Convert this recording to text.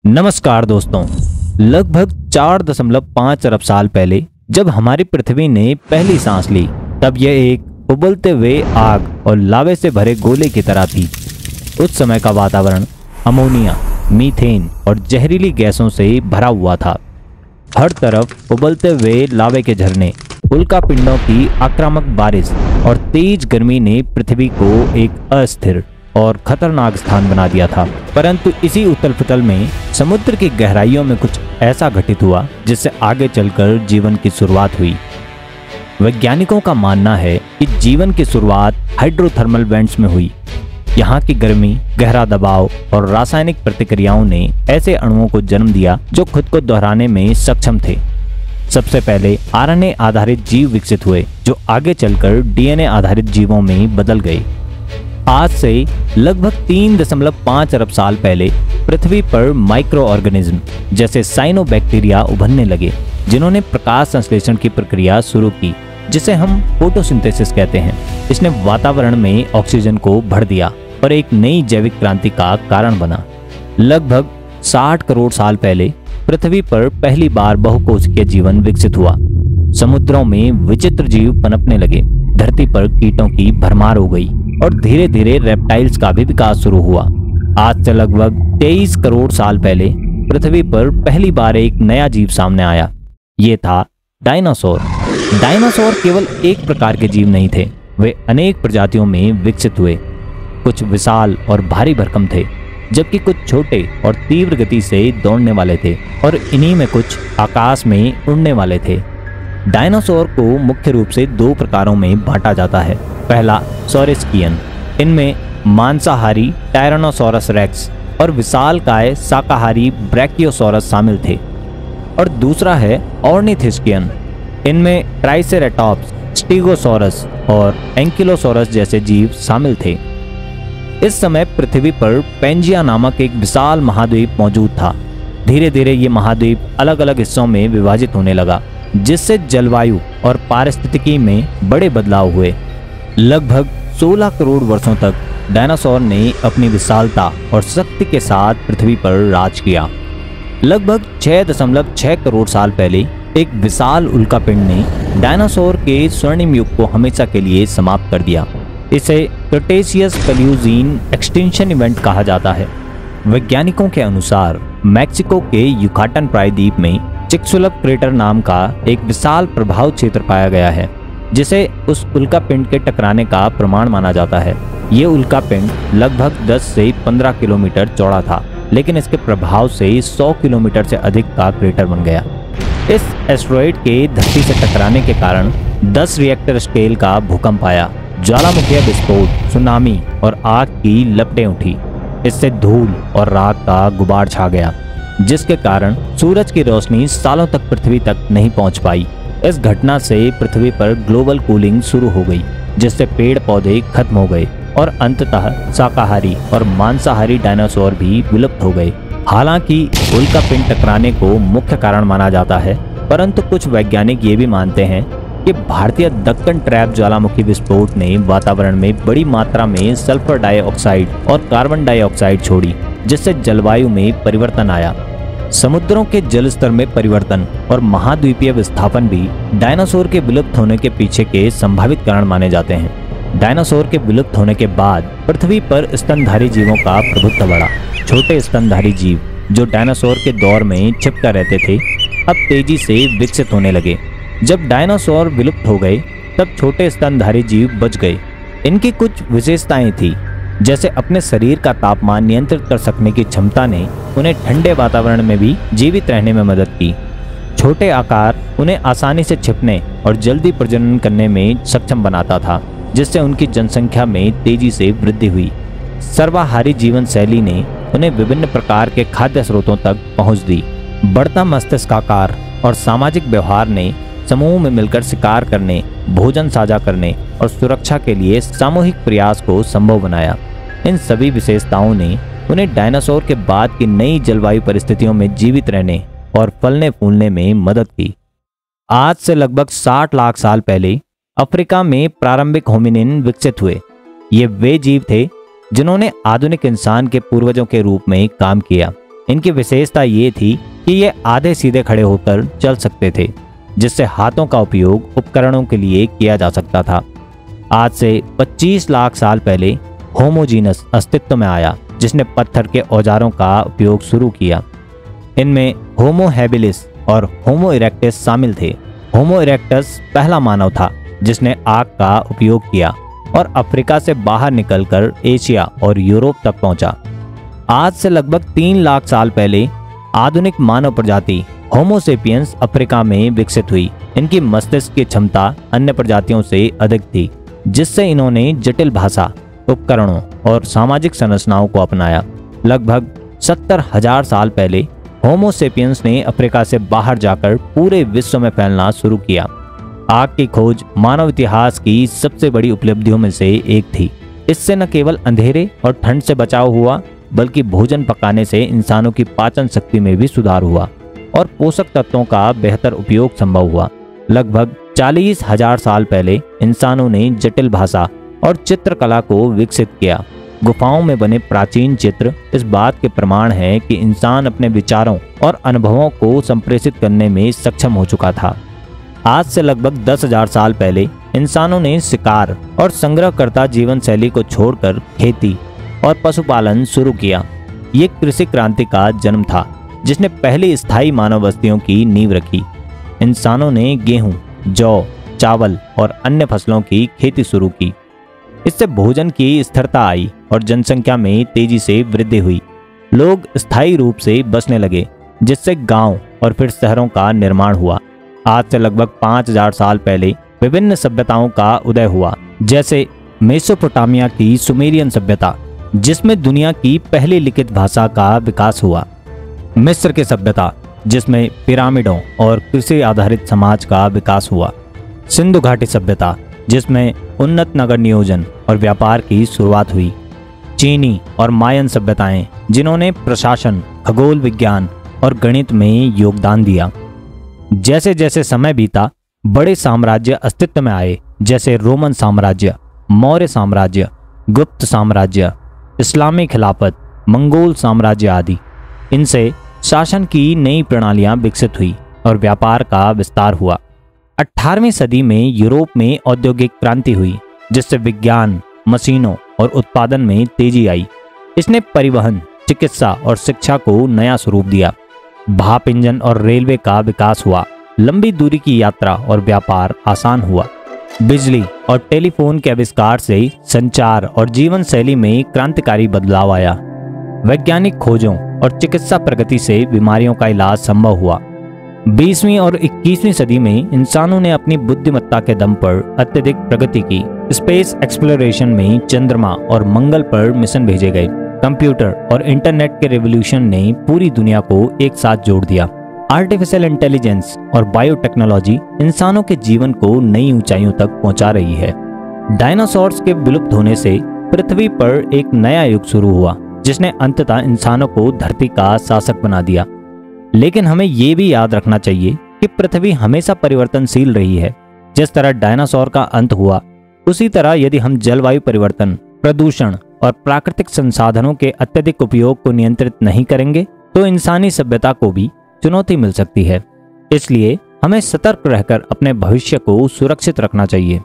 नमस्कार दोस्तों। लगभग 4.5 अरब साल पहले जब हमारी पृथ्वी ने पहली सांस ली, तब यह एक उबलते हुए आग और लावे से भरे गोले की तरह थी। उस समय का वातावरण अमोनिया, मीथेन और जहरीली गैसों से भरा हुआ था। हर तरफ उबलते हुए लावे के झरने, उल्कापिंडों की आक्रामक बारिश और तेज गर्मी ने पृथ्वी को एक अस्थिर और खतरनाक स्थान बना दिया था। परंतु इसी उथल पुथल में समुद्र की गहराइयों में कुछ ऐसा घटित हुआ जिससे आगे चलकर जीवन की शुरुआत हुई। वैज्ञानिकों का मानना है कि जीवन की शुरुआत हाइड्रोथर्मल वेंट्स में हुई। यहाँ की गर्मी, गहरा दबाव और रासायनिक प्रतिक्रियाओं ने ऐसे अणुओं को जन्म दिया जो खुद को दोहराने में सक्षम थे। सबसे पहले आरएनए आधारित जीव विकसित हुए जो आगे चलकर डीएनए आधारित जीवों में बदल गए। आज से लगभग 3.5 अरब साल पहले पृथ्वी पर माइक्रो ऑर्गेनिज्म जैसे साइनोबैक्टीरिया उभरने लगे, जिन्होंने प्रकाश संश्लेषण की प्रक्रिया शुरू की, जिसे हम फोटोसिंथेसिस कहते हैं। इसने वातावरण में ऑक्सीजन को भर दिया और एक नई जैविक क्रांति का कारण बना। लगभग 60 करोड़ साल पहले पृथ्वी पर पहली बार बहुकोशिकीय जीवन विकसित हुआ। समुद्रों में विचित्र जीव पनपने लगे, धरती पर कीटों की भरमार हो गई और धीरे धीरे रेप्टाइल्स का भी विकास शुरू हुआ। आज से लगभग 23 करोड़ साल पहले पृथ्वी पर पहली बार एक नया जीव सामने आया। ये था डायनासोर। डायनासोर केवल एक प्रकार के जीव नहीं थे, वे अनेक प्रजातियों में विकसित हुए। कुछ विशाल और भारी भरकम थे, जबकि कुछ छोटे और तीव्र गति से दौड़ने वाले थे, और इन्हीं में कुछ आकाश में उड़ने वाले थे। डायनासोर को मुख्य रूप से दो प्रकारों में बांटा जाता है। पहला सॉरेस्कियन, इनमें मांसाहारी टायरानोसोरस रेक्स और विशालकाय शाकाहारी ब्रैकियोसोरस शामिल थे। और दूसरा है ऑर्निथिस्कियन, इनमें ट्राइसेरेटॉप्स, स्टीगोसोरस और एंकिलोसोरस जैसे जीव शामिल थे। इस समय पृथ्वी पर पेंजिया नामक एक विशाल महाद्वीप मौजूद था। धीरे धीरे ये महाद्वीप अलग अलग हिस्सों में विभाजित होने लगा, जिससे जलवायु और पारिस्थितिकी में बड़े बदलाव हुए। लगभग 16 करोड़ वर्षों तक डायनासोर ने अपनी विशालता और शक्ति के साथ पृथ्वी पर राज किया। लगभग 6.6 करोड़ साल पहले एक विशाल उल्कापिंड ने डायनासोर के स्वर्णिम युग को हमेशा के लिए समाप्त कर दिया। इसे क्रेटेशियस पैलियोजीन एक्सटिंक्शन इवेंट कहा जाता है। वैज्ञानिकों के अनुसार मैक्सिको के युकाटन प्रायद्वीप में चिक्सुलप क्रेटर नाम का एक विशाल प्रभाव क्षेत्र पाया गया है, जिसे उस उल्कापिंड के टकराने का प्रमाण माना जाता है। ये उल्कापिंड लगभग 10 से 15 किलोमीटर चौड़ा था, लेकिन इसके प्रभाव से 100 किलोमीटर से अधिक का क्रेटर बन गया। इस एस्टेरॉयड के धरती से टकराने के कारण 10 रिएक्टर स्केल का भूकंप आया। ज्वालामुखीय विस्फोट, सुनामी और आग की लपटें उठी। इससे धूल और राख का गुबार छा गया, जिसके कारण सूरज की रोशनी सालों तक पृथ्वी तक नहीं पहुंच पाई। इस घटना से पृथ्वी पर ग्लोबल कूलिंग शुरू हो गई, जिससे पेड़ पौधे खत्म हो गए और अंततः शाकाहारी और मांसाहारी डायनासोर भी विलुप्त हो गए। हालांकि उल्कापिंड टकराने को मुख्य कारण माना जाता है, परंतु कुछ वैज्ञानिक ये भी मानते हैं कि भारतीय दक्कन ट्रैप ज्वालामुखी विस्फोट ने वातावरण में बड़ी मात्रा में सल्फर डाइऑक्साइड और कार्बन डाइऑक्साइड छोड़ी, जिससे जलवायु में परिवर्तन आया। समुद्रों के जल स्तर में परिवर्तन और महाद्वीपीय विस्थापन भी डायनासोर के विलुप्त होने के पीछे के संभावित कारण माने जाते हैं। डायनासोर के विलुप्त होने के बाद पृथ्वी पर स्तनधारी जीवों का प्रभुत्व बढ़ा। छोटे स्तनधारी जीव जो डायनासोर के दौर में छिपकर रहते थे, अब तेजी से विकसित होने लगे। जब डायनासोर विलुप्त हो गए, तब छोटे स्तनधारी जीव बच गए। इनकी कुछ विशेषताएं थी, जैसे अपने शरीर का तापमान नियंत्रित कर सकने की क्षमता ने उन्हें ठंडे वातावरण में भी जीवित रहने में मदद की। छोटे आकार उन्हें आसानी से छिपने और जल्दी प्रजनन करने में सक्षम बनाता था, जिससे उनकी जनसंख्या में तेजी से वृद्धि हुई। सर्वाहारी जीवन शैली ने उन्हें विभिन्न प्रकार के खाद्य स्रोतों तक पहुंच दी। बढ़ता मस्तिष्काकार और सामाजिक व्यवहार ने समूह में मिलकर शिकार करने, भोजन साझा करने और सुरक्षा के लिए सामूहिक प्रयास को संभव बनाया। इन सभी विशेषताओं ने उन्हें डायनासोर के बाद की नई जलवायु परिस्थितियों में जीवित रहने और फलने फूलने में मदद की। आज से लगभग 60 लाख साल पहले अफ्रीका में प्रारंभिक होमिनिन विकसित हुए। ये वे जीव थे जिन्होंने आधुनिक इंसान के पूर्वजों के रूप में काम किया। इनकी विशेषता ये थी कि ये आधे सीधे खड़े होकर चल सकते थे, जिससे हाथों का उपयोग उपकरणों के लिए किया जा सकता था। आज से 25 लाख साल पहले होमोजीनस अस्तित्व में आया, जिसने पत्थर के औजारों का उपयोग शुरू किया। इनमें होमो हैबिलिस और होमो इरेक्टस शामिल थे। होमो इरेक्टस पहला मानव था जिसने आग का उपयोग किया और अफ्रीका से बाहर निकलकर एशिया और यूरोप तक पहुंचा। आज से लगभग 3 लाख साल पहले आधुनिक मानव प्रजाति होमो सेपियंस अफ्रीका में विकसित हुई। इनकी मस्तिष्क की क्षमता अन्य प्रजातियों से अधिक थी, जिससे इन्होंने जटिल भाषा, उपकरणों और सामाजिक संरचनाओं को अपनाया। लगभग 70,000 साल पहले होमो सेपियंस ने अफ्रीका से बाहर जाकर पूरे विश्व में फैलना शुरू किया। आग की खोज मानव इतिहास की सबसे बड़ी उपलब्धियों में से एक थी। इससे न केवल अंधेरे और ठंड से बचाव हुआ, बल्कि भोजन पकाने से इंसानों की पाचन शक्ति में भी सुधार हुआ और पोषक तत्वों का बेहतर उपयोग संभव हुआ। लगभग 40,000 साल पहले इंसानों ने जटिल भाषा और चित्रकला को विकसित किया। गुफाओं में बने प्राचीन चित्र इस बात के प्रमाण हैं कि इंसान अपने विचारों और अनुभवों को संप्रेषित करने में सक्षम हो चुका था। आज से लगभग 10,000 साल पहले इंसानों ने शिकार और संग्रहकर्ता जीवन शैली को छोड़कर खेती और पशुपालन शुरू किया। ये कृषि क्रांति का जन्म था, जिसने पहली स्थायी मानव बस्तियों की नींव रखी। इंसानों ने गेहूं, जौ, चावल और अन्य फसलों की खेती शुरू की। इससे भोजन की स्थिरता आई और जनसंख्या में तेजी से वृद्धि हुई। लोग स्थायी रूप से बसने लगे, जिससे गांव और फिर शहरों का निर्माण हुआ। आज से लगभग 5,000 साल पहले विभिन्न सभ्यताओं का उदय हुआ, जैसे मेसोपोटामिया की सुमेरियन सभ्यता, जिसमें दुनिया की पहली लिखित भाषा का विकास हुआ। मिस्र की सभ्यता, जिसमें पिरामिडों और कृषि आधारित समाज का विकास हुआ। सिंधु घाटी सभ्यता, जिसमें उन्नत नगर नियोजन और व्यापार की शुरुआत हुई। चीनी और मायन सभ्यताएं, जिन्होंने प्रशासन, खगोल विज्ञान और गणित में योगदान दिया। जैसे जैसे समय बीता, बड़े साम्राज्य अस्तित्व में आए, जैसे रोमन साम्राज्य, मौर्य साम्राज्य, गुप्त साम्राज्य, इस्लामी खिलाफत, मंगोल साम्राज्य आदि। इनसे शासन की नई प्रणालियां विकसित हुई और व्यापार का विस्तार हुआ। 18वीं सदी में यूरोप में औद्योगिक क्रांति हुई, जिससे विज्ञान, मशीनों और उत्पादन में तेजी आई। इसने परिवहन, चिकित्सा और शिक्षा को नया स्वरूप दिया। भाप इंजन और रेलवे का विकास हुआ। लंबी दूरी की यात्रा और व्यापार आसान हुआ। बिजली और टेलीफोन के आविष्कार से संचार और जीवन शैली में क्रांतिकारी बदलाव आया। वैज्ञानिक खोजों और चिकित्सा प्रगति से बीमारियों का इलाज संभव हुआ। 20वीं और 21वीं सदी में इंसानों ने अपनी बुद्धिमत्ता के दम पर अत्यधिक प्रगति की। स्पेस एक्सप्लोरेशन में चंद्रमा और मंगल पर मिशन भेजे गए। कंप्यूटर और इंटरनेट के रेवोल्यूशन ने पूरी दुनिया को एक साथ जोड़ दिया। आर्टिफिशियल इंटेलिजेंस और बायोटेक्नोलॉजी इंसानों के जीवन को नई ऊंचाइयों तक पहुंचा रही है। डायनासोर्स के विलुप्त होने से पृथ्वी पर एक नया युग शुरू हुआ, जिसने अंततः इंसानों को धरती का शासक बना दिया। लेकिन हमें ये भी याद रखना चाहिए कि पृथ्वी हमेशा परिवर्तनशील रही है। जिस तरह डायनासोर का अंत हुआ, उसी तरह यदि हम जलवायु परिवर्तन, प्रदूषण और प्राकृतिक संसाधनों के अत्यधिक उपयोग को नियंत्रित नहीं करेंगे, तो इंसानी सभ्यता को भी चुनौती मिल सकती है। इसलिए हमें सतर्क रहकर अपने भविष्य को सुरक्षित रखना चाहिए।